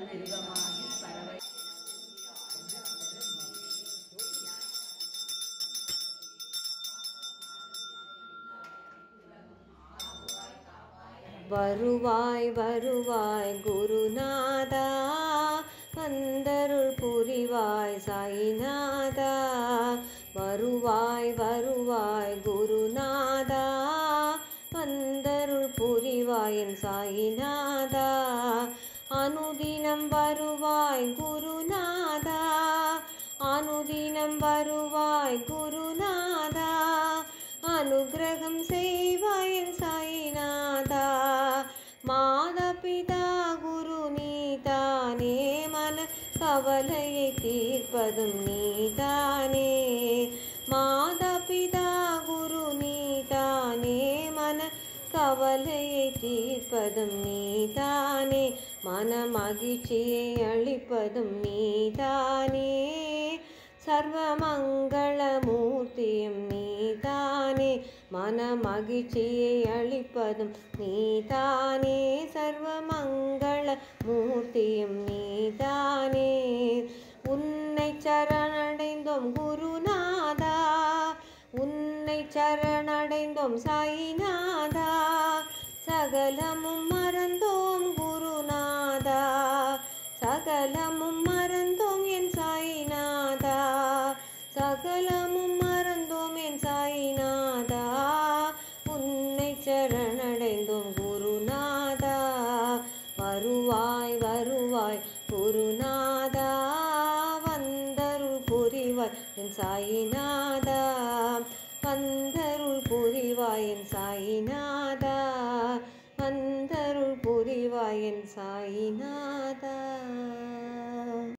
பல்விருகமாகி பறவை வருவாய் வருவாய் குருநாதா வந்தருள் புரிவாய் சாயிநாதா வருவாய் வருவாய் குருநாதா வந்தருள் புரிவாய் என் சாயிநாதா அனுதினம் வருவாய் குருநாதா அனுதினம் வருவாய் குருநாதா அனுகிரகம் செய்வாய் என் சாயிநாதா மாதபிதா குரு நீதானே மன கவலையை தீர்ப்பதும் நீதானே மாதபிதா குரு நீதானே மன கவலையை தீர்ப்பதும் நீதானே மன மகிழ்ச்சியை அளிப்பதும் நீதானே சர்வமங்களமூர்த்தியும் நீதானே மன மகிழ்ச்சியை அளிப்பதும் நீதானே சர்வமங்களமூர்த்தியும் நீதானே உன்னை சரணடைந்தோம் குருநாதா உன்னை சரணடைந்தோம் சாயிநாதா சகலமும் மறந்தோம் குருநாதா சகலமும் மறந்தோம் என் சாயிநாதா சகலமும் மறந்தோம் என் சாயிநாதா உன்னை சரணடைந்தோம் குருநாதா வருவாய் வருவாய் குருநாதா வந்தருள் புரிவாய் என் சாயிநாதா வந்தருள் புரிவாய் என் சாயிநாதா வந்தருள் புரிவாய் என் சாயிநாதா